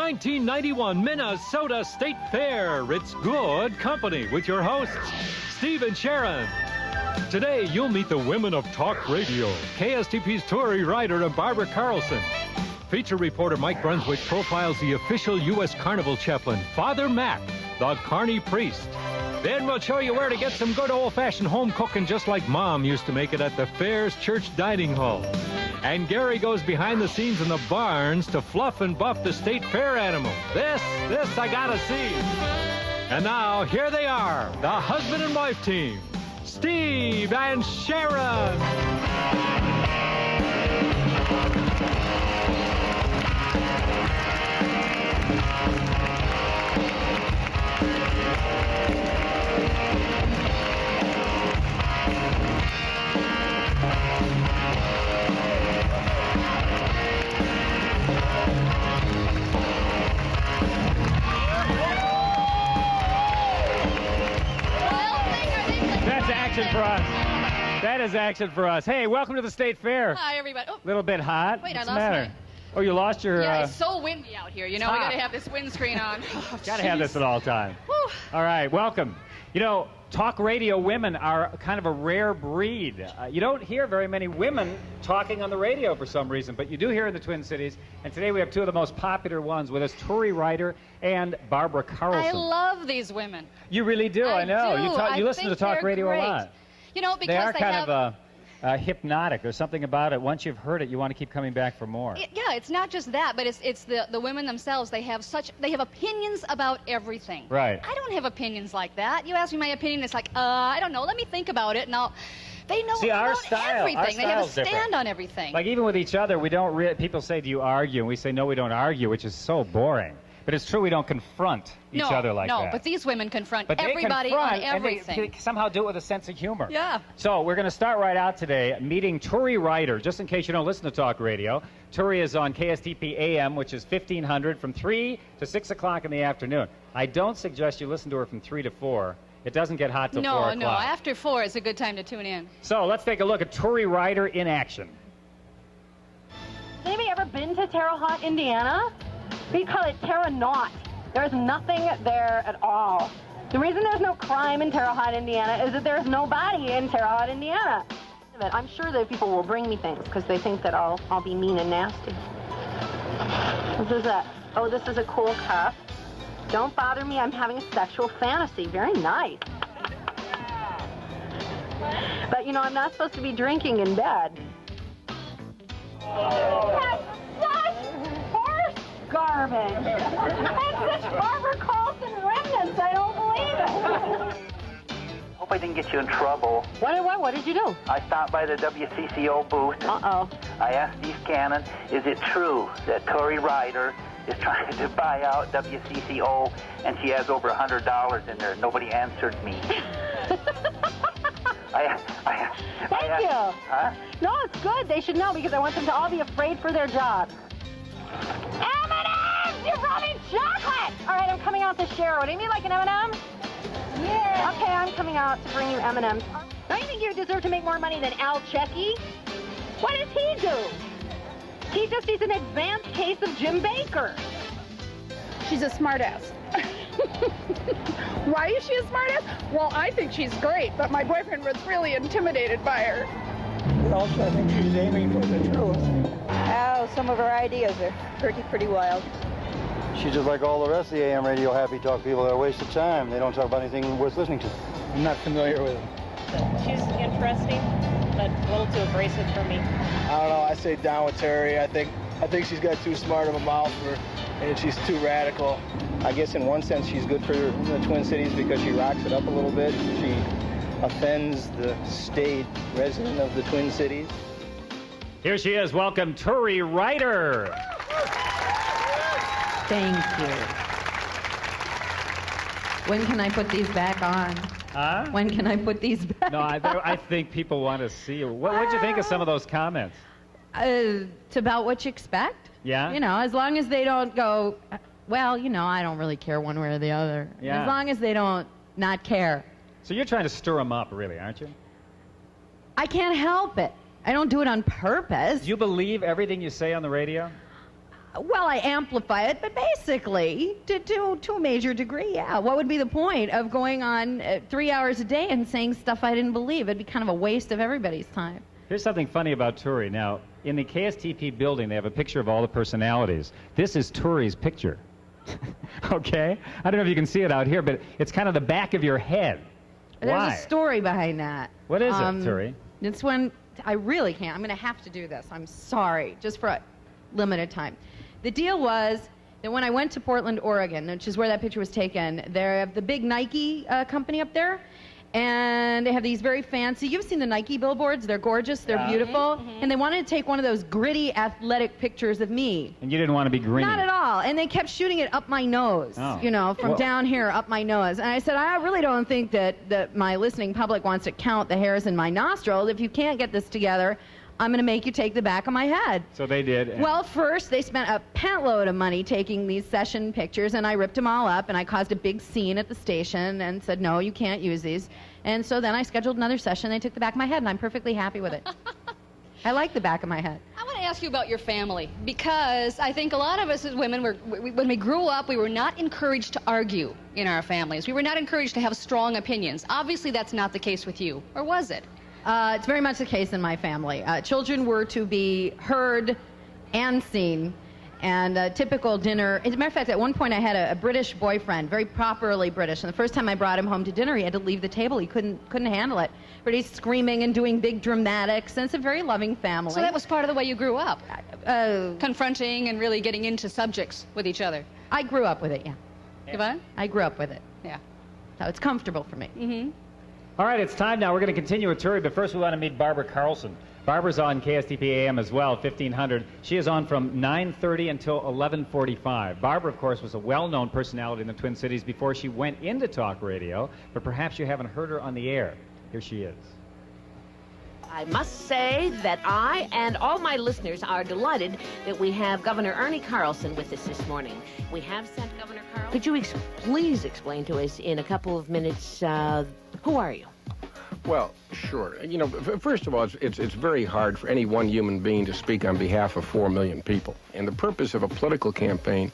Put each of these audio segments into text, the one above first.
1991 Minnesota State Fair. It's good company with your hosts, Steve and Sharon. Today, you'll meet the women of talk radio, KSTP's Turi Ryder and Barbara Carlson. Feature reporter Mike Brunswick profiles the official U.S. Carnival chaplain, Father Mac, the Carney priest. Then we'll show you where to get some good old-fashioned home cooking just like Mom used to make it at the Fair's Church Dining Hall. And Gary goes behind the scenes in the barns to fluff and buff the state fair animals. This I gotta see. And now, here they are, the husband and wife team, Steve and Sharon. For us. That is action for us. Hey, welcome to the State Fair. Hi, everybody. Oh. Little bit hot. Wait, What's I the lost matter? Oh, you lost your... Yeah, it's so windy out here. You know, we got to have this windscreen on. Oh, got to have this at all times. All right, welcome. You know, talk radio women are kind of a rare breed. You don't hear very many women talking on the radio for some reason, but you do here in the Twin Cities. And today we have two of the most popular ones with us, Turi Ryder and Barbara Carlson. I love these women. You really do, I know. Do. You listen to talk radio great. a lot. You know, because they are kind of hypnotic. There's something about it. Once you've heard it, you want to keep coming back for more. Yeah, it's not just that, but it's the women themselves. They have opinions about everything. Right. I don't have opinions like that. You ask me my opinion, it's like, I don't know. Let me think about it. Now, they know about everything. They have a stand on everything. Like even with each other, we don't. People say, "Do you argue?" And we say, "No, we don't argue," which is so boring. But it's true we don't confront each other like that. No, but these women confront but everybody on everything. And they somehow do it with a sense of humor. Yeah. So we're going to start right out today meeting Turi Ryder. Just in case you don't listen to talk radio, Turi is on KSTP-AM, which is 1500 from 3 to 6 o'clock in the afternoon. I don't suggest you listen to her from 3 to 4. It doesn't get hot till 4 o'clock. No, after 4 is a good time to tune in. So let's take a look at Turi Ryder in action. Has anybody ever been to Terre Haute, Indiana? We call it Terre Naught. There's nothing there at all. The reason there's no crime in Terre Haute, Indiana is that there's nobody in Terre Haute, Indiana. I'm sure that people will bring me things because they think that I'll be mean and nasty. This is a cool cup. Don't bother me, I'm having a sexual fantasy. Very nice. But, you know, I'm not supposed to be drinking in bed. That's such horse garbage. That's such Barbara Carlson remnants. I don't believe it. Hope I didn't get you in trouble. What did you do? I stopped by the WCCO booth. Uh-oh. I asked Steve Cannon, is it true that Turi Ryder is trying to buy out WCCO and she has over $100 in there? Nobody answered me. Thank you. Huh? No, it's good. They should know because I want them to all be afraid for their jobs. M&M's! You brought me chocolate! All right, I'm coming out to share. Would you like an M&M? Yeah. Okay, I'm coming out to bring you M&M's. Don't you think you deserve to make more money than Al Checky? What does he do? He's an advanced case of Jim Baker. She's a smartass. Why is she a smartass? Well, I think she's great, but my boyfriend was really intimidated by her. Also, I think she's aiming for the truth. Oh, some of her ideas are pretty wild. She's just like all the rest of the AM radio happy talk people. They're a waste of time. They don't talk about anything worth listening to. I'm not familiar with them. She's interesting, but a little too abrasive for me. I don't know. I say down with Terry. I think she's got too smart of a mouth and she's too radical. I guess in one sense she's good for the Twin Cities because she rocks it up a little bit. She offends the state resident of the Twin Cities. Here she is. Welcome, Turi Ryder. Thank you. When can I put these back on? Huh? When can I put these back No, I think people want to see you. What did you think of some of those comments? It's about what you expect. Yeah? You know, as long as they don't go, well, you know, I don't really care one way or the other. Yeah. As long as they don't not care. So you're trying to stir them up, really, aren't you? I can't help it. I don't do it on purpose. Do you believe everything you say on the radio? Well, I amplify it, but basically, to a major degree, yeah. What would be the point of going on 3 hours a day and saying stuff I didn't believe? It'd be kind of a waste of everybody's time. Here's something funny about Turi. Now, in the KSTP building, they have a picture of all the personalities. This is Turi's picture. Okay? I don't know if you can see it out here, but it's kind of the back of your head. There's Why? a story behind that. What is it, Turi? It's when I really can't. I'm going to have to do this. I'm sorry, just for a limited time. The deal was that when I went to Portland, Oregon, which is where that picture was taken, they have the big Nike company up there, and they have these very fancy, you've seen the Nike billboards, they're gorgeous, they're beautiful, and they wanted to take one of those gritty, athletic pictures of me. And you didn't want to be green. Not at all, and they kept shooting it up my nose, you know, from down here up my nose. And I said, I really don't think that my listening public wants to count the hairs in my nostrils. If you can't get this together, I'm going to make you take the back of my head. So they did. Well, first, they spent a pantload of money taking these session pictures, and I ripped them all up, and I caused a big scene at the station and said, no, you can't use these. And so then I scheduled another session. They took the back of my head, and I'm perfectly happy with it. I like the back of my head. I want to ask you about your family, because I think a lot of us as women, when we grew up, we were not encouraged to argue in our families. We were not encouraged to have strong opinions. Obviously, that's not the case with you, or was it? It's very much the case in my family. Children were to be heard and seen, and a typical dinner. As a matter of fact, at one point I had a British boyfriend, very properly British, and the first time I brought him home to dinner, he had to leave the table. He couldn't handle it. But he's screaming and doing big dramatics, and it's a very loving family. So that was part of the way you grew up, confronting and really getting into subjects with each other. I grew up with it, yeah. Yvonne? I grew up with it. Yeah. So it's comfortable for me. Mm-hmm. All right, it's time now. We're going to continue with Turi, but first we want to meet Barbara Carlson. Barbara's on KSTP-AM as well, 1500. She is on from 9:30 until 11:45. Barbara, of course, was a well-known personality in the Twin Cities before she went into talk radio, but perhaps you haven't heard her on the air. Here she is. I must say that I and all my listeners are delighted that we have Governor Ernie Carlson with us this morning. We have sent Governor Carlson. Could you please explain to us in a couple of minutes, who are you? Well, sure. You know, first of all, it's very hard for any one human being to speak on behalf of 4 million people. And the purpose of a political campaign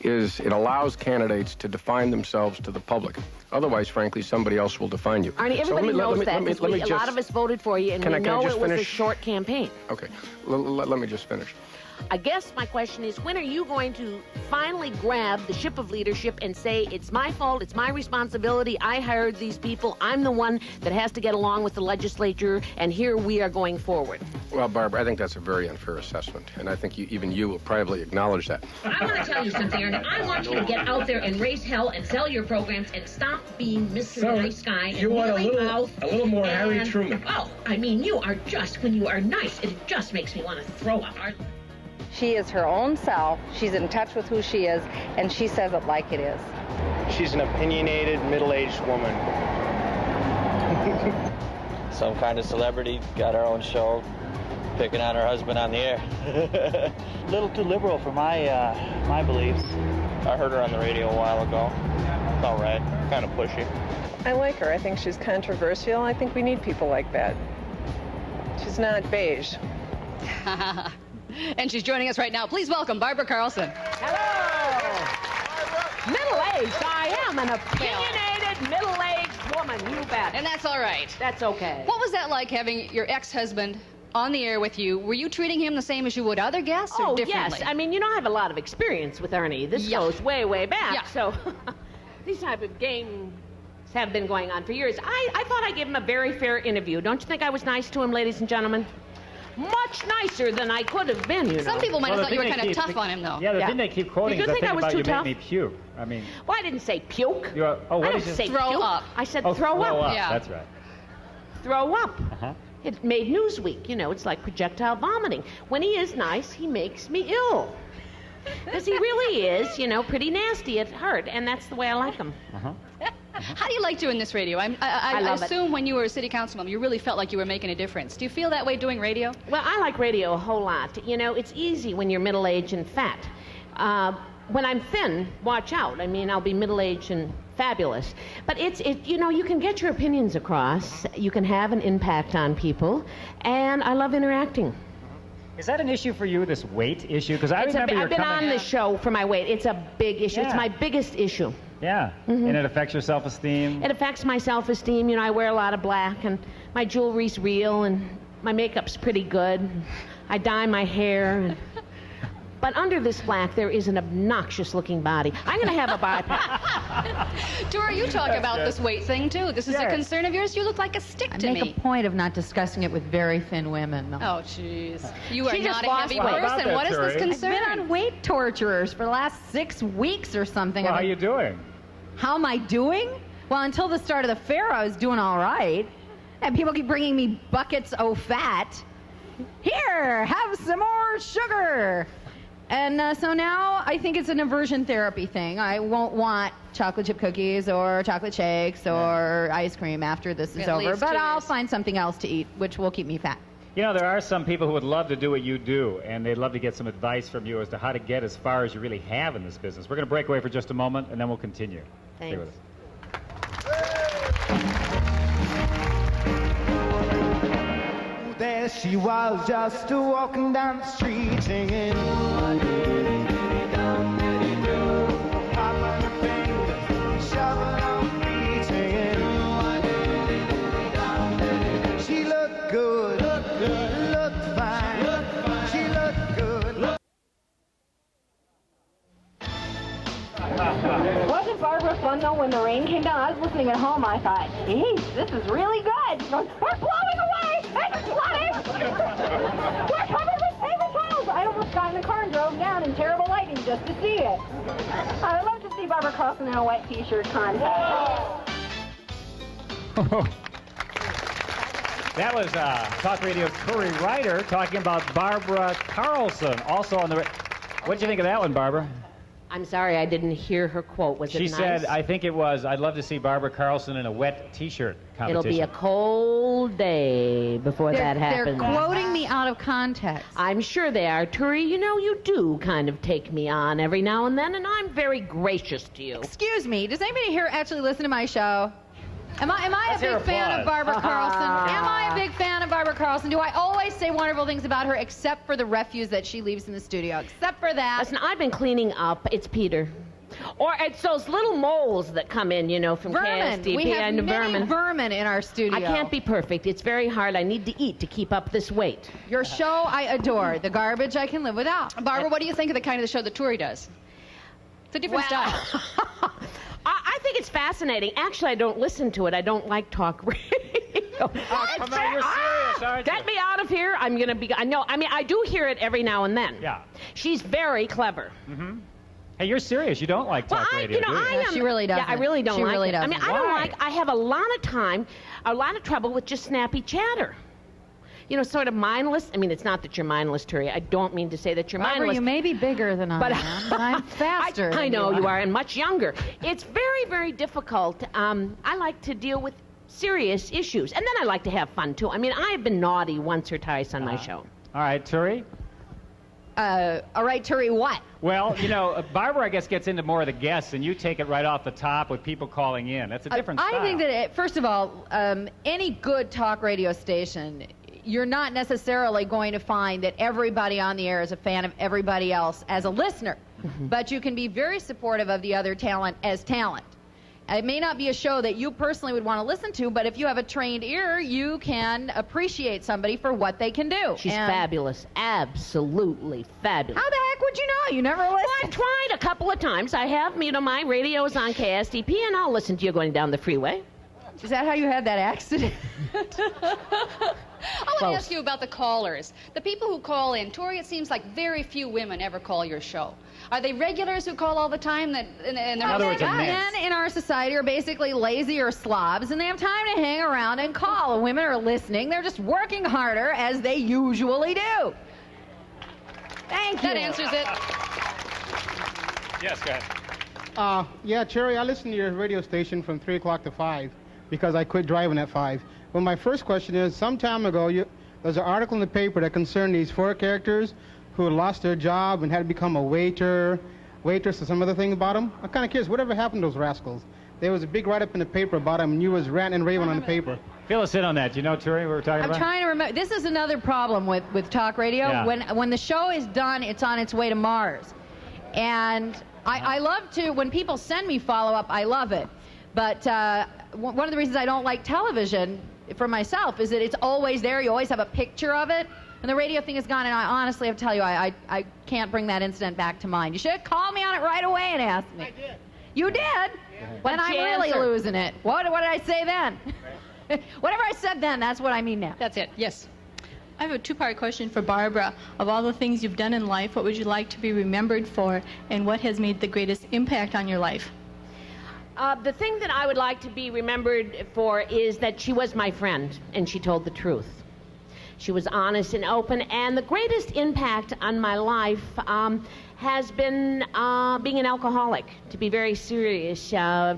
is it allows candidates to define themselves to the public. Otherwise, frankly, somebody else will define you. Arnie, everybody knows that. A lot of us voted for you, and we know it was a short campaign. Okay. Let me just finish. I guess my question is, when are you going to finally grab the ship of leadership and say, it's my fault, it's my responsibility, I hired these people, I'm the one that has to get along with the legislature, and here we are going forward? Well, Barbara, I think that's a very unfair assessment, and I think even you will probably acknowledge that. I want to tell you something, Ernie. I want you to get out there and raise hell and sell your programs and stop being Mr. Nice Guy. You want a little more Harry Truman. Oh, I mean, you are just, when you are nice, it just makes me want to throw up. She is her own self. She's in touch with who she is, and she says it like it is. She's an opinionated, middle-aged woman. Some kind of celebrity, got her own show, picking on her husband on the air. A little too liberal for my beliefs. I heard her on the radio a while ago. It's all right, kind of pushy. I like her. I think she's controversial. I think we need people like that. She's not beige. And she's joining us right now. Please welcome Barbara Carlson. Hello. Middle-aged. I am an opinionated, middle-aged woman. You bet. And that's all right. That's okay. What was that like, having your ex-husband on the air with you? Were you treating him the same as you would other guests, or differently? Yes. I mean, you know, I have a lot of experience with Ernie. This goes way, way back. Yeah. So these type of games have been going on for years. I thought I gave him a very fair interview. Don't you think I was nice to him, ladies and gentlemen? Much nicer than I could have been, you know. Some people might have thought you were kind of tough on him, though. Yeah, the thing they keep quoting is the thing about you make me puke. I mean... Well, I didn't say puke. What I did didn't you say throw puke. up. I said throw up. Yeah. That's right. Throw up. It made Newsweek. You know, it's like projectile vomiting. When he is nice, he makes me ill. Because he really is, you know, pretty nasty at heart, and that's the way I like him. How do you like doing this radio? I assume when you were a city councilman, you really felt like you were making a difference. Do you feel that way doing radio? Well, I like radio a whole lot. You know, it's easy when you're middle-aged and fat. When I'm thin, watch out. I mean, I'll be middle-aged and fabulous. But you know, you can get your opinions across. You can have an impact on people, and I love interacting. Is that an issue for you, this weight issue? Because I remember I've been on the show for my weight. It's a big issue. Yeah. It's my biggest issue. Yeah, and it affects your self-esteem. It affects my self-esteem. You know, I wear a lot of black, and my jewelry's real, and my makeup's pretty good. I dye my hair. But under this black, there is an obnoxious-looking body. I'm going to have a bypass. Tori, you talk about this weight thing, too. This is a Yes. concern of yours. You look like a stick to me. I make a point of not discussing it with very thin women. Oh, jeez. You are She not just a lost heavy weight. person. What is this concern? I've been on weight torturers for the last 6 weeks or something. Well, how are you doing? How am I doing? Well, until the start of the fair, I was doing all right. And people keep bringing me buckets of fat. Here, have some more sugar. And so now I think it's an aversion therapy thing. I won't want chocolate chip cookies or chocolate shakes or ice cream after this is At over. least But 2 I'll years. find something else to eat, which will keep me fat. You know, there are some people who would love to do what you do, and they'd love to get some advice from you as to how to get as far as you really have in this business. We're going to break away for just a moment, and then we'll continue. Stay Thanks. with us. There she was, just walking down the street singing. Pop on her fingers, shovel on feet singing. She looked good, looked fine. She looked good. Wasn't Barbara fun, though, when the rain came down? I was listening at home. I thought, geez, this is really good. She goes, we're blowing away! It's flooding! We're covered with paper towels! I almost got in the car and drove down in terrible lighting just to see it. I would love to see Barbara Carlson in a wet T-shirt contest. That was Talk Radio Turi Ryder talking about Barbara Carlson, also on the... What'd you think of that one, Barbara? I'm sorry, I didn't hear her quote. Was it She nice? said, I think it was, I'd love to see Barbara Carlson in a wet T-shirt competition. It'll be a cold day before that happens. They're quoting me out of context. I'm sure they are. Turi, you know, you do kind of take me on every now and then, and I'm very gracious to you. Excuse me, does anybody here actually listen to my show? Am I Let's a hear big fan of applause. Barbara Carlson? Am I a big fan of Barbara Carlson? Do I always say wonderful things about her except for the refuse that she leaves in the studio? Except for that. Listen, I've been cleaning up. It's Peter. Or it's those little moles that come in, you know, from Vermin. KSTP We have and many vermin in our studio. I can't be perfect. It's very hard. I need to eat to keep up this weight. Your show I adore. The garbage I can live without. Barbara, what do you think of the kind of the show that Tori does? It's a different style. I think it's fascinating. Actually, I don't listen to it. I don't like talk radio. Oh, come on, you're serious, aren't you? Get me out of here. I'm going to be... I mean, I do hear it every now and then. Yeah. She's very clever. Mm-hmm. Hey, you're serious. You don't like talk radio, do you? I am. She really doesn't. Yeah, I really don't She like really it. I mean, doesn't. I don't Why? like... I have a lot of time, a lot of trouble with just snappy chatter. You know, sort of mindless. I mean, it's not that you're mindless, Turi. I don't mean to say that you're Barbara, mindless. you may be bigger than I am, but I'm faster. I than know you are, and much younger. It's very, very difficult. I like to deal with serious issues, and then I like to have fun too. I mean, I have been naughty once or twice on my show. All right, Turi? All right, Turi, what? Well, you know, Barbara, I guess, gets into more of the guests, and you take it right off the top with people calling in. That's a different style. I think that, first of all, any good talk radio station, you're not necessarily going to find that everybody on the air is a fan of everybody else as a listener, but you can be very supportive of the other talent as talent. It may not be a show that you personally would want to listen to, but if you have a trained ear, you can appreciate somebody for what they can do. She's And fabulous. Absolutely fabulous. How the heck would you know? You never listened. Well, I've tried a couple of times. I have, you know, my radio's on KSTP, and I'll listen to you going down the freeway. Is that how you had that accident? I want to ask you about the callers. The people who call in. Tori, it seems like very few women ever call your show. Are they regulars who call all the time? Men in our society are basically lazy or slobs, and they have time to hang around and call. Women are listening. They're just working harder, as they usually do. Thank you. That answers it. Yes, go ahead. Yeah, Cherry, I listen to your radio station from 3 o'clock to 5 because I quit driving at 5. Well, my first question is, some time ago, there's an article in the paper that concerned these 4 characters who lost their job and had to become a waitress, or some other thing about them. I'm kind of curious, whatever happened to those rascals? There was a big write-up in the paper about them, and you was ranting and raving on the paper. Fill us in on that. Do you know, Turi, what we're talking about? I'm trying to remember. This is another problem with talk radio. Yeah. When the show is done, it's on its way to Mars. And I love to, when people send me follow-up, I love it. But one of the reasons I don't like television for myself is that it's always there. You always have a picture of it. And the radio thing is gone, and I honestly have to tell you, I can't bring that incident back to mind. You should have called me on it right away and asked me. I did. You did? Then I'm really losing it. What did I say then? Whatever I said then, that's what I mean now. That's it. Yes. I have a two-part question for Barbara. Of all the things you've done in life, what would you like to be remembered for, and what has made the greatest impact on your life? The thing that I would like to be remembered for is that she was my friend, and she told the truth. She was honest and open, and the greatest impact on my life has been being an alcoholic, to be very serious,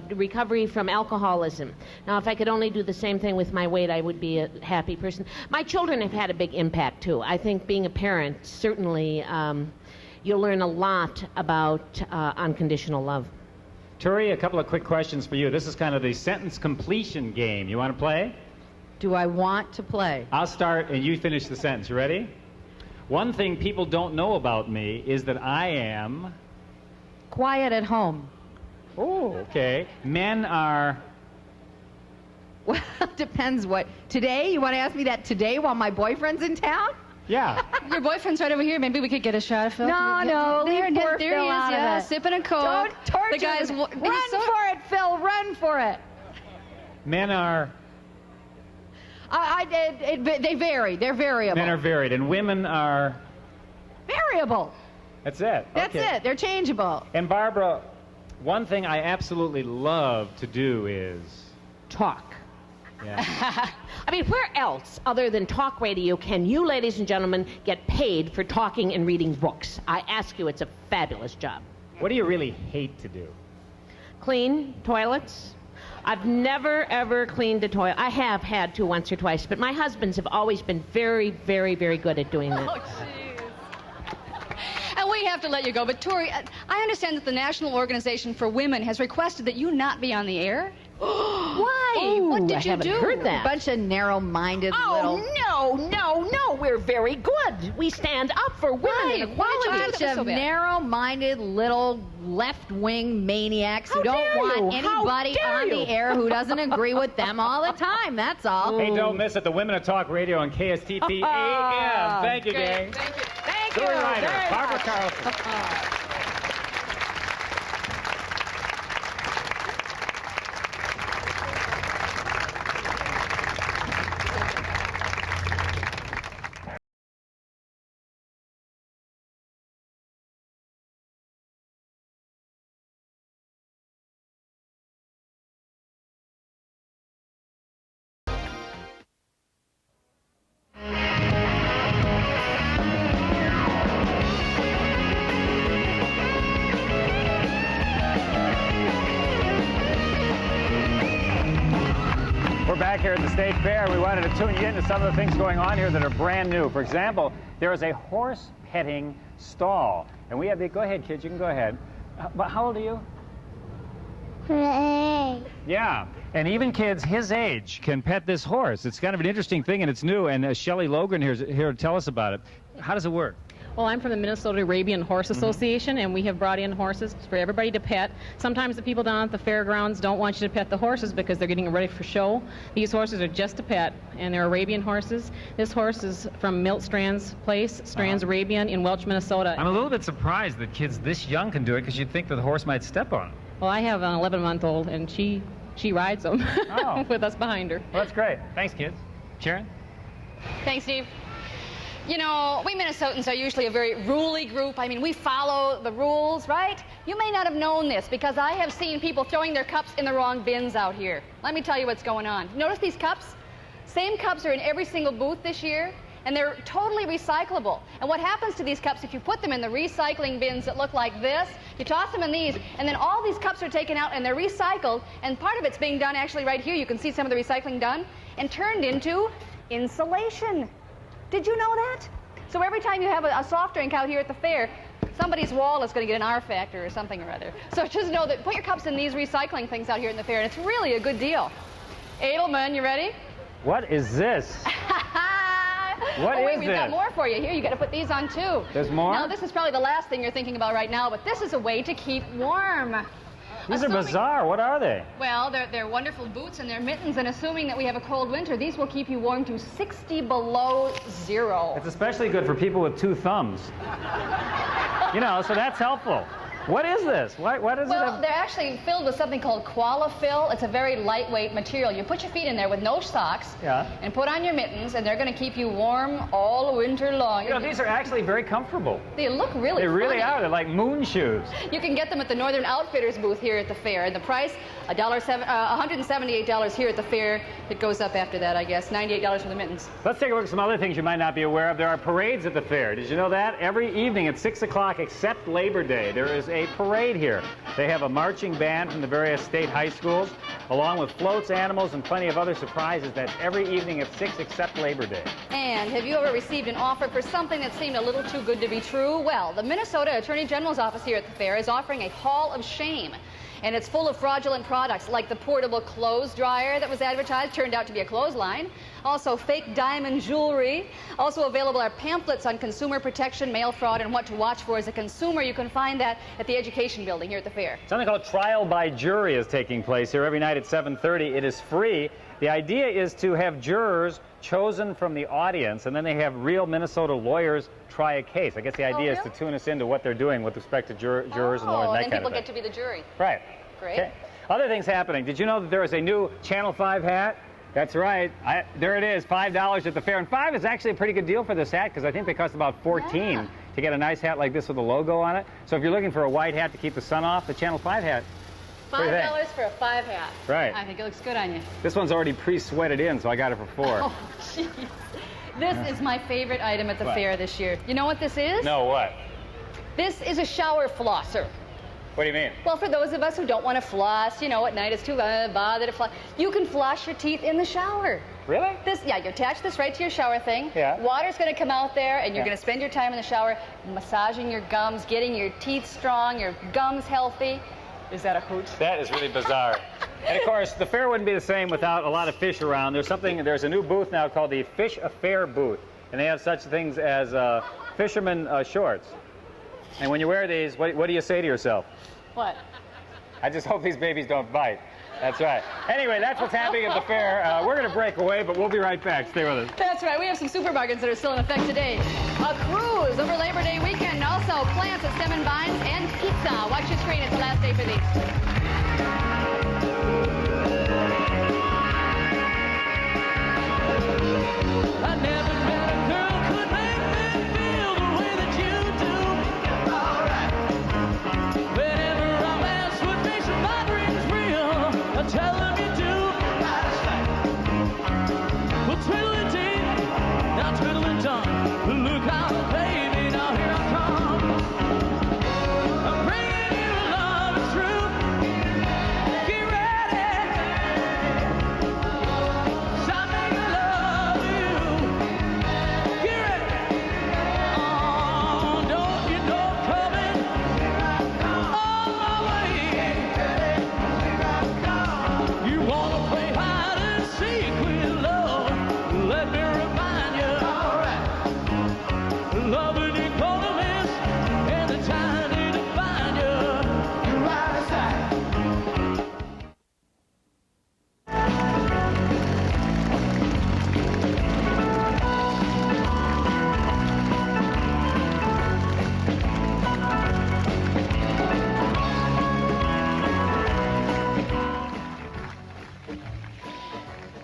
recovery from alcoholism. Now, if I could only do the same thing with my weight, I would be a happy person. My children have had a big impact, too. I think being a parent, certainly, you'll learn a lot about unconditional love. Turi, a couple of quick questions for you. This is kind of the sentence completion game. You want to play? Do I want to play? I'll start and you finish the sentence. You ready? One thing people don't know about me is that I am... Quiet at home. Oh, okay. Men are... Well, depends what... Today? You want to ask me that today while my boyfriend's in town? Yeah. Your boyfriend's right over here. Maybe we could get a shot of Phil. No, leave poor there Phil he is, out yeah, of it. sipping a Coke. Don't torture the guy's him. Run for it, Phil. Run for it. Men are... They vary. They're variable. Men are varied, and women are... Variable. That's it. That's it. They're changeable. And Barbara, one thing I absolutely love to do is... Talk. Yeah. I mean, where else, other than talk radio, can you, ladies and gentlemen, get paid for talking and reading books? I ask you, it's a fabulous job. What do you really hate to do? Clean toilets. I've never, ever cleaned a toilet. I have had to once or twice, but my husbands have always been very, very, very good at doing that. Oh, jeez. And we have to let you go. But, Turi, I understand that the National Organization for Women has requested that you not be on the air. Why? Ooh, what did I you haven't do? heard that. Bunch of narrow-minded little... No, we're very good. We stand up for women and equality. Bunch of narrow-minded little left-wing maniacs who don't want anybody on the air who doesn't agree with them all the time. That's all. Hey, don't miss it. The Women of Talk Radio on KSTP-AM. Thank you, gang. Thank you. Turi Ryder, Barbara Carlson. Back here at the State Fair, we wanted to tune you into some of the things going on here that are brand new. For example, there is a horse petting stall. And we have the... Go ahead, kids. You can go ahead. But how old are you? 8. Yeah. And even kids his age can pet this horse. It's kind of an interesting thing, and it's new. And Shelley Logan here to tell us about it. How does it work? Well, I'm from the Minnesota Arabian Horse Association, and we have brought in horses for everybody to pet. Sometimes the people down at the fairgrounds don't want you to pet the horses because they're getting ready for show. These horses are just a pet, and they're Arabian horses. This horse is from Milt Strand's place, Strand's Arabian in Welch, Minnesota. I'm a little bit surprised that kids this young can do it because you'd think that the horse might step on them. Well, I have an 11-month-old, and she rides them with us behind her. Well, that's great. Thanks, kids. Sharon? Thanks, Steve. You know, we Minnesotans are usually a very ruly group. I mean, we follow the rules, right? You may not have known this because I have seen people throwing their cups in the wrong bins out here. Let me tell you what's going on. Notice these cups? Same cups are in every single booth this year, and they're totally recyclable. And what happens to these cups if you put them in the recycling bins that look like this? You toss them in these, and then all these cups are taken out and they're recycled, and part of it's being done actually right here. You can see some of the recycling done, and turned into insulation. Did you know that? So every time you have a soft drink out here at the fair, somebody's wall is going to get an R factor or something or other. So just know that put your cups in these recycling things out here in the fair, and it's really a good deal. Edelman, you ready? What is this? What oh, wait, is we've this? got more for you. Here, you got to put these on, too. There's more? Now, this is probably the last thing you're thinking about right now, but this is a way to keep warm. These are bizarre. What are they? Well, they're wonderful boots and they're mittens, and assuming that we have a cold winter, these will keep you warm to 60 below zero. It's especially good for people with 2 thumbs. You know, so that's helpful. What is this? What is it? Well, they're actually filled with something called Qualifill. It's a very lightweight material. You put your feet in there with no socks and put on your mittens, and they're going to keep you warm all winter long. You know, these are actually very comfortable. They look really They really funny. are. They're like moon shoes. You can get them at the Northern Outfitters booth here at the fair. And the price, $178 here at the fair. It goes up after that, I guess. $98 for the mittens. Let's take a look at some other things you might not be aware of. There are parades at the fair. Did you know that? Every evening at 6 o'clock, except Labor Day, there is a parade here. They have a marching band from the various state high schools, along with floats, animals, and plenty of other surprises. That's every evening at 6 except Labor Day. And have you ever received an offer for something that seemed a little too good to be true? Well, the Minnesota Attorney General's office here at the fair is offering a Hall of Shame. And it's full of fraudulent products, like the portable clothes dryer that was advertised, turned out to be a clothesline. Also, fake diamond jewelry. Also available are pamphlets on consumer protection, mail fraud, and what to watch for as a consumer. You can find that at the Education Building here at the fair. Something called Trial by Jury is taking place here every night at 7:30. It is free. The idea is to have jurors chosen from the audience, and then they have real Minnesota lawyers try a case. I guess the idea is to tune us into what they're doing with respect to jurors and lawyers and that kind of thing. and people get to be the jury. Right. Great. Okay. Other things happening. Did you know that there is a new Channel 5 hat? That's right. There it is, $5 at the fair. And 5 is actually a pretty good deal for this hat because I think they cost about 14 to get a nice hat like this with a logo on it. So if you're looking for a white hat to keep the sun off, the Channel 5 hat. $5 for a 5 hat. Right. I think it looks good on you. This one's already pre-sweated in, so I got it for 4. Oh, jeez. This is my favorite item at the fair this year. You know what this is? No, what? This is a shower flosser. What do you mean? Well, for those of us who don't want to floss, you know, at night it's too bothered to floss, you can floss your teeth in the shower. Really? You attach this right to your shower thing. Yeah. Water's going to come out there, and you're going to spend your time in the shower massaging your gums, getting your teeth strong, your gums healthy. Is that a hoot? That is really bizarre. And of course, the fair wouldn't be the same without a lot of fish around. There's a new booth now called the Fish Affair booth, and they have such things as fisherman shorts. And when you wear these, what do you say to yourself? What? I just hope these babies don't bite. That's right. Anyway, that's what's happening at the fair. We're going to break away, but we'll be right back. Stay with us. That's right. We have some super bargains that are still in effect today. A cruise over Labor Day weekend. Also, plants at Stem and Vines and pizza. Watch your screen. It's the last day for these. I never met a girl could make me feel the way that you do. Alright. Whenever romance would make my dreams real, I tell them you do. Well, twiddling deep, now twiddling tongue. Look out, baby, now here I come. I'm bringing you love and truth. Get ready. 'Cause I make love to you. Get ready. Oh, don't you know I'm coming? On my way. You wanna play hide and seek with love? Let me remind you. Loving you gonna miss, and the time to find you. You're right aside.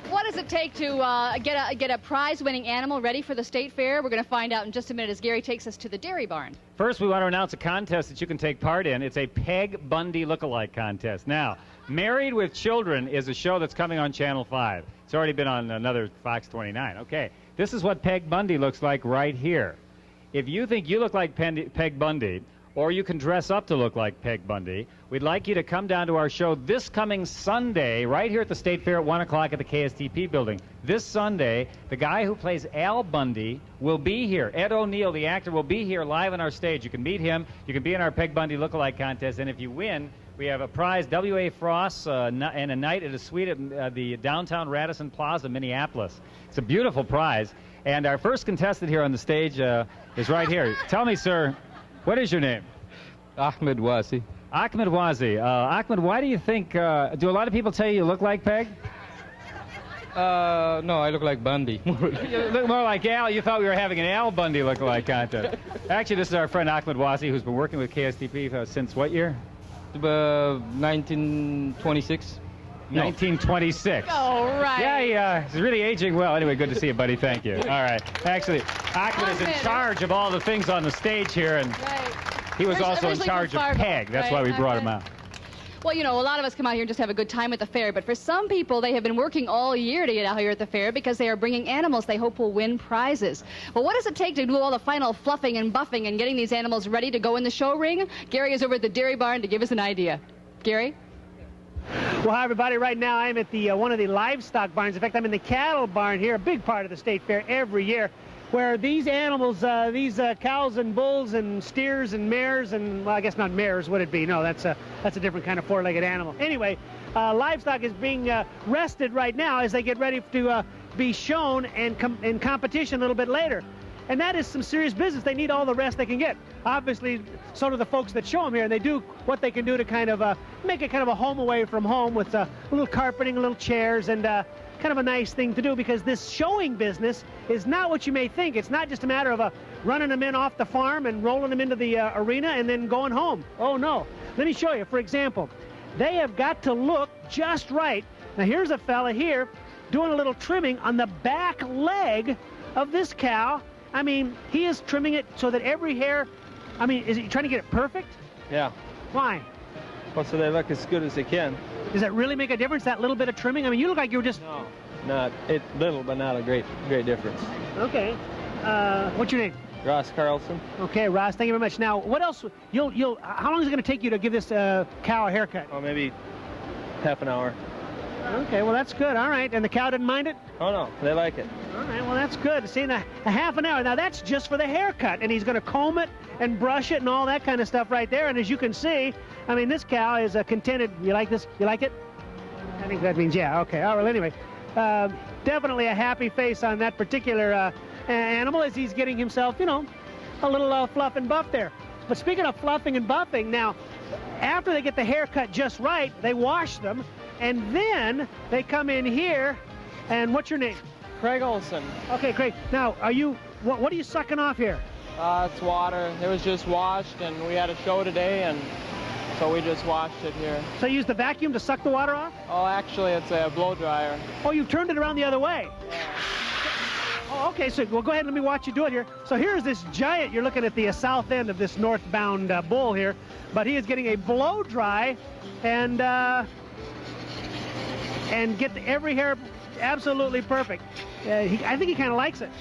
What does it take to get a prize-winning animal ready for the state fair? We're going to find out in just a minute as Gary takes us to the dairy barn. First, we want to announce a contest that you can take part in. It's a Peg Bundy look-alike contest. Now, Married with Children is a show that's coming on Channel 5. It's already been on another Fox 29. Okay, this is what Peg Bundy looks like right here. If you think you look like Peg Bundy, or you can dress up to look like Peg Bundy, we'd like you to come down to our show this coming Sunday, right here at the State Fair at 1 o'clock at the KSTP building. This Sunday, the guy who plays Al Bundy will be here. Ed O'Neill, the actor, will be here live on our stage. You can meet him. You can be in our Peg Bundy look-alike contest, and if you win, We have a prize, W.A. Frost, and a night at a suite at the downtown Radisson Plaza, Minneapolis. It's a beautiful prize. And our first contestant here on the stage is right here. Tell me, sir, what is your name? Ahmed Wazi. Ahmed Wazi. Ahmed, why do you think, do a lot of people tell you look like Peg? No, I look like Bundy. You look more like Al. You thought we were having an Al Bundy lookalike contest. Actually, this is our friend Ahmed Wazi, who's been working with KSTP since what year? 1926. 1926. All right. Yeah, he's really aging well. Anyway, good to see you, buddy. Thank you. All right. Actually, Ahmed is in charge of all the things on the stage here, and he was also in charge of Peg. That's why we brought him out. Well, you know, a lot of us come out here and just have a good time at the fair, but for some people, they have been working all year to get out here at the fair because they are bringing animals they hope will win prizes. Well, what does it take to do all the final fluffing and buffing and getting these animals ready to go in the show ring? Gary is over at the dairy barn to give us an idea. Gary? Well, hi, everybody. Right now, I'm at the one of the livestock barns. In fact, I'm in the cattle barn here, a big part of the state fair every year, where these animals, these cows and bulls and steers and mares and, well, I guess not mares, would it be? No, that's a different kind of four-legged animal. Anyway, livestock is being rested right now as they get ready to be shown and in competition a little bit later. And that is some serious business. They need all the rest they can get. Obviously, so do the folks that show them here, and they do what they can do to kind of make it kind of a home away from home with a little carpeting, little chairs, and kind of a nice thing to do, because this showing business is not what you may think. It's not just a matter of running them in off the farm and rolling them into the arena and then going home. Oh, no. Let me show you. For example, they have got to look just right. Now, here's a fella here doing a little trimming on the back leg of this cow. I mean, he is trimming it so that every hair, I mean, is he trying to get it perfect? Yeah. Why? Well, so they look as good as they can. Does that really make a difference, that little bit of trimming? I mean, you look like you were just... No, not little, but not a great difference. Okay. What's your name? Ross Carlson. Okay, Ross, thank you very much. Now, what else, how long is it going to take you to give this cow a haircut? Oh, maybe half an hour. Okay, well, that's good. All right. And the cow didn't mind it? Oh, no, they like it. All right, well, that's good. See, a half an hour. Now, that's just for the haircut, and he's going to comb it and brush it and all that kind of stuff right there. And as you can see, I mean, this cow is contented. You like this? You like it? I think that means yeah. Okay. All right, well, anyway, definitely a happy face on that particular animal as he's getting himself, you know, a little fluff and buff there. But speaking of fluffing and buffing, now, after they get the haircut just right, they wash them, and then they come in here, and what's your name? Craig Olson. Okay, Craig. Now, what are you sucking off here? It's water. It was just washed, and we had a show today, and so we just washed it here. So you use the vacuum to suck the water off? Oh, actually, it's a blow dryer. Oh, you've turned it around the other way. Yeah. Oh, okay, so well, go ahead and let me watch you do it here. So here's this giant. You're looking at the south end of this northbound bull here, but he is getting a blow dry and get every hair absolutely perfect. I think he kind of likes it.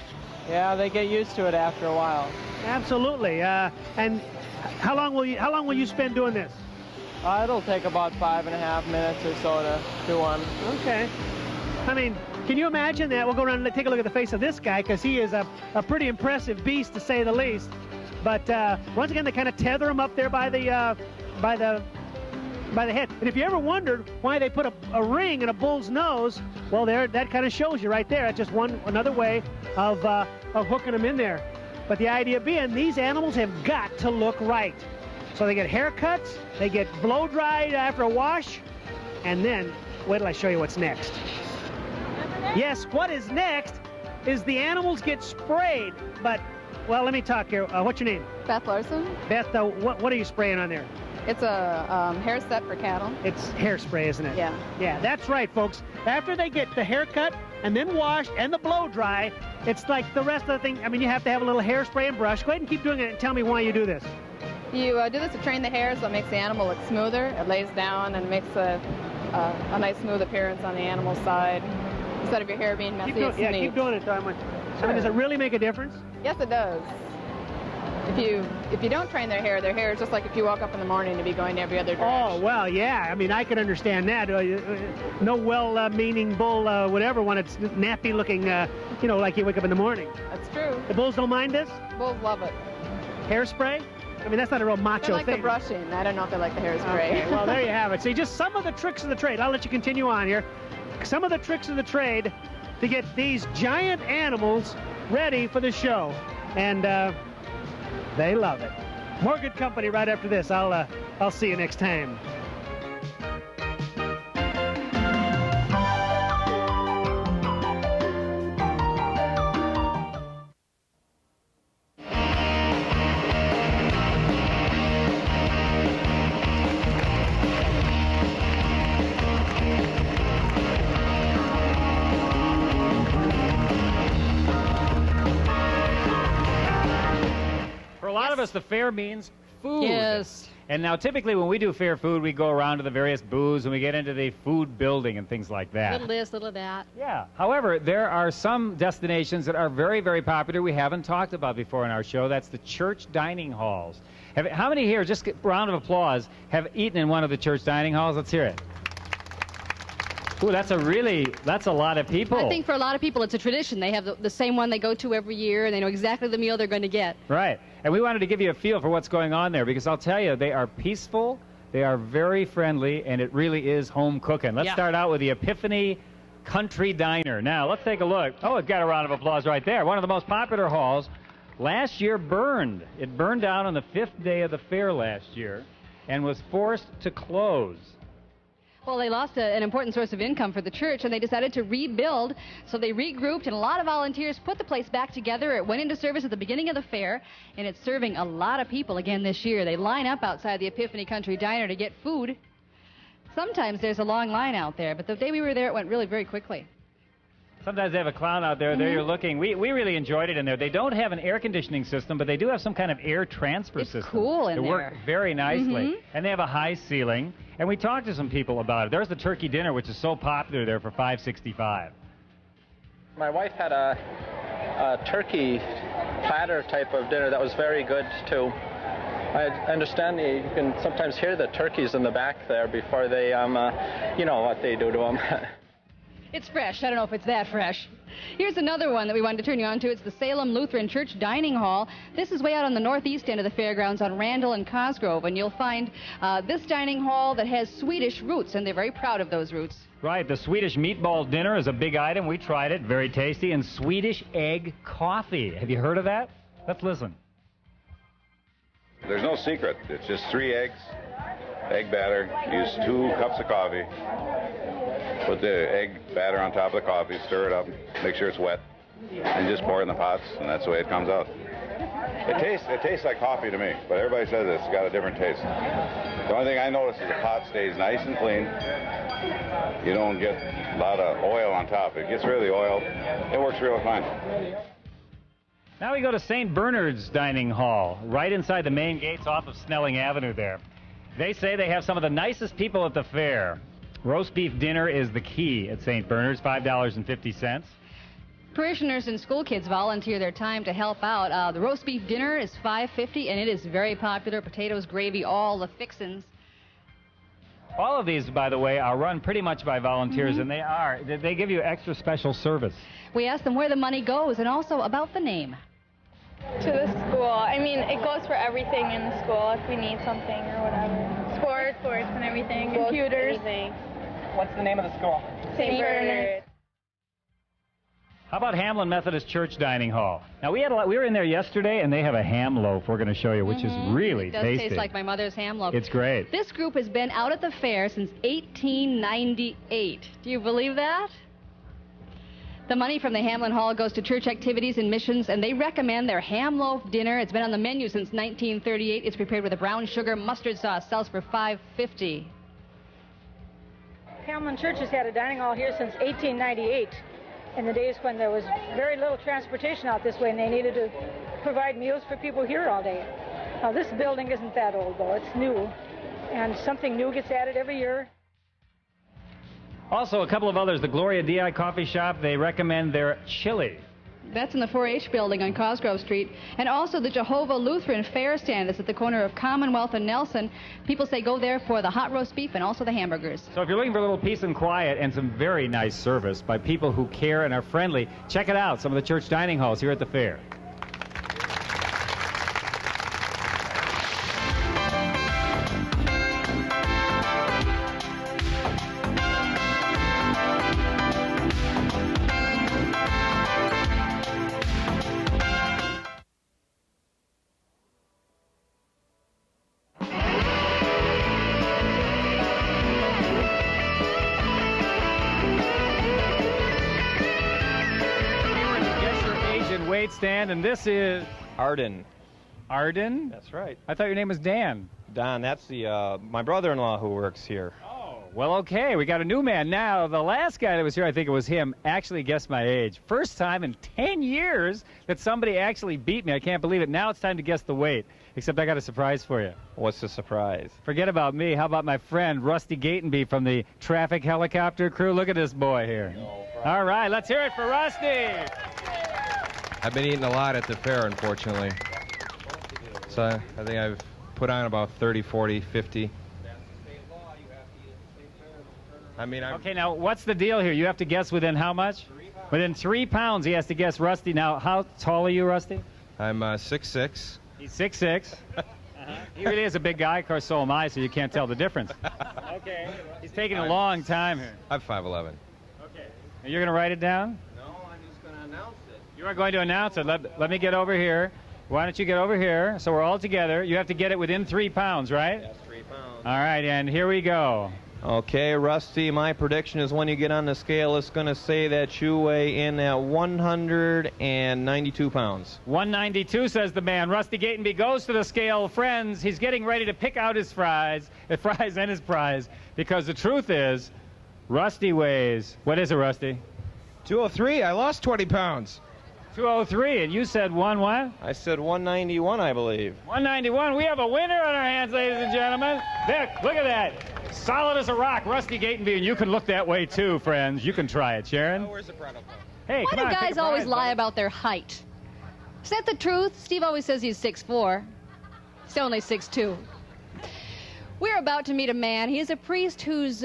Yeah, they get used to it after a while. Absolutely. And how long will you spend doing this? It'll take about 5.5 minutes or so to do one. Okay. I mean, can you imagine that? We'll go around and take a look at the face of this guy, because he is a pretty impressive beast, to say the least. But once again, they kind of tether him up there by the head. And if you ever wondered why they put a ring in a bull's nose, well, that kind of shows you right there. That's just another way of hooking them in there. But the idea being, these animals have got to look right. So they get haircuts, they get blow dried after a wash, and then wait till I show you what's next. Yes, what is next is the animals get sprayed. But, well, let me talk here. What's your name? Beth Larson. Beth, what are you spraying on there? It's a hair set for cattle. It's hairspray, isn't it? Yeah. Yeah, that's right, folks. After they get the haircut and then washed and the blow dry, it's like the rest of the thing. I mean, you have to have a little hairspray and brush. Go ahead and keep doing it and tell me why you do this. You do this to train the hair so it makes the animal look smoother. It lays down and makes a nice smooth appearance on the animal's side instead of your hair being messy. Keep doing it, Tom. I mean, does it really make a difference? Yes, it does. If you don't train their hair is just like if you woke up in the morning to be going every other direction. Oh, well, yeah. I mean, I can understand that. No well-meaning bull would ever want its nappy-looking, like you wake up in the morning. That's true. The bulls don't mind this? Bulls love it. Hairspray? I mean, that's not a real macho They like thing. the brushing. I don't know if they like the hairspray. Okay, well, there you have it. See, just some of the tricks of the trade. I'll let you continue on here. Some of the tricks of the trade to get these giant animals ready for the show. And they love it. More good company right after this. I'll see you next time. For a lot of us, the fair means food. Yes. And now, typically, when we do fair food, we go around to the various booths and we get into the food building and things like that. Little this, little that. Yeah. However, there are some destinations that are very, very popular we haven't talked about before in our show. That's the church dining halls. How many here, just a round of applause, have eaten in one of the church dining halls? Let's hear it. Ooh, that's a lot of people. I think for a lot of people it's a tradition. They have the same one they go to every year, and they know exactly the meal they're going to get. Right. And we wanted to give you a feel for what's going on there, because I'll tell you, they are peaceful, they are very friendly, and it really is home cooking. Let's start out with the Epiphany Country Diner. Now, let's take a look. Oh, it got a round of applause right there. One of the most popular halls last year burned. It burned down on the 5th day of the fair last year and was forced to close. Well, they lost an important source of income for the church, and they decided to rebuild. So they regrouped, and a lot of volunteers put the place back together. It went into service at the beginning of the fair, and it's serving a lot of people again this year. They line up outside the Epiphany Country Diner to get food. Sometimes there's a long line out there, but the day we were there, it went really very quickly. Sometimes they have a clown out there. There you're looking. We really enjoyed it in there. They don't have an air conditioning system, but they do have some kind of air transfer system. It's cool in there. It worked very nicely. And they have a high ceiling. And we talked to some people about it. There's the turkey dinner, which is so popular there for $5.65. My wife had a turkey platter type of dinner that was very good, too. I understand you can sometimes hear the turkeys in the back there before they, you know what they do to them. It's fresh. I don't know if it's that fresh. Here's another one that we wanted to turn you on to. It's the Salem Lutheran Church Dining Hall. This is way out on the northeast end of the fairgrounds on Randall and Cosgrove, and you'll find this dining hall that has Swedish roots, and they're very proud of those roots. Right, the Swedish meatball dinner is a big item. We tried it, very tasty, and Swedish egg coffee. Have you heard of that? Let's listen. There's no secret. It's just 3 eggs, egg batter, use 2 cups of coffee. Put the egg batter on top of the coffee, stir it up, make sure it's wet, and just pour it in the pots, and that's the way it comes out. It tastes like coffee to me, but everybody says it's got a different taste. The only thing I notice is the pot stays nice and clean. You don't get a lot of oil on top. It gets rid of the oil. It works real fine. Now we go to St. Bernard's Dining Hall, right inside the main gates off of Snelling Avenue there. They say they have some of the nicest people at the fair. Roast beef dinner is the key at St. Bernard's, $5.50. Parishioners and school kids volunteer their time to help out. The roast beef dinner is $5.50, and it is very popular. Potatoes, gravy, all the fixins. All of these, by the way, are run pretty much by volunteers, and they give you extra special service. We asked them where the money goes and also about the name. To the school. I mean, it goes for everything in the school if we need something or whatever. Sports and everything. Computers. Anything. What's the name of the school? St. Bernard. How about Hamlin Methodist Church Dining Hall? Now, we were in there yesterday, and they have a ham loaf we're going to show you, which is really tasty. It does taste like my mother's ham loaf. It's great. This group has been out at the fair since 1898. Do you believe that? The money from the Hamlin Hall goes to church activities and missions, and they recommend their ham loaf dinner. It's been on the menu since 1938. It's prepared with a brown sugar mustard sauce. Sells for $5.50. Hamlin Church has had a dining hall here since 1898, in the days when there was very little transportation out this way, and they needed to provide meals for people here all day. Now, this building isn't that old, though. It's new, and something new gets added every year. Also, a couple of others. The Gloria Di Coffee Shop, they recommend their chili. That's in the 4-H building on Cosgrove Street. And also the Jehovah Lutheran Fair Stand that's at the corner of Commonwealth and Nelson. People say go there for the hot roast beef and also the hamburgers. So if you're looking for a little peace and quiet and some very nice service by people who care and are friendly, check it out. Some of the church dining halls here at the fair. weight stand, and this is Arden. Arden? That's right. I thought your name was Dan. Don, that's the my brother-in-law who works here. Well, okay, we got a new man now. The last guy that was here, I think it was him, actually guessed my age. First time in 10 years that somebody actually beat me. I can't believe it. Now it's time to guess the weight. Except I got a surprise for you. What's the surprise? Forget about me. How about my friend Rusty Gatenby from the traffic helicopter crew? Look at this boy here. All right, let's hear it for Rusty. I've been eating a lot at the fair, unfortunately. So I think I've put on about 30, 40, 50. I mean, Okay, now what's the deal here? You have to guess within how much? Within 3 pounds, he has to guess Rusty. Now, how tall are you, Rusty? I'm 6'6". He's 6'6". He really is a big guy. Of course, so am I, so you can't tell the difference. Okay. He's taking a long time here. I'm 5'11". Okay. Are you going to write it down? No, I'm just going to announce it. You are going to announce it. Let me get over here. Why don't you get over here so we're all together? You have to get it within 3 pounds, right? Yes, 3 pounds. All right, and here we go. Okay, Rusty, my prediction is when you get on the scale, it's going to say that you weigh in at 192 pounds. 192, says the man. Rusty Gatenby goes to the scale. Friends, he's getting ready to pick out his fries and his prize, because the truth is, Rusty weighs, what is it, Rusty? 203. I lost 20 pounds. 203, and you said what? I said 191, I believe. 191. We have a winner on our hands, ladies and gentlemen. Vic, look at that. Solid as a rock, Rusty Gatenby, and you can look that way too, friends. You can try it, Sharon. Where's the product? Hey, Why come do on, pick guys a always prize, lie buddy. about their height? Is that the truth? Steve always says he's 6'4". He's only 6'2". We're about to meet a man. He is a priest whose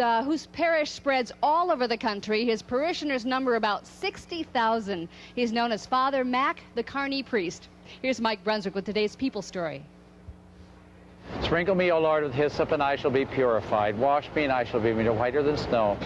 parish spreads all over the country. His parishioners number about 60,000. He's known as Father Mac, the Carney priest. Here's Mike Brunswick with today's People Story. Sprinkle me, O Lord, with hyssop, and I shall be purified. Wash me, and I shall be made whiter than snow.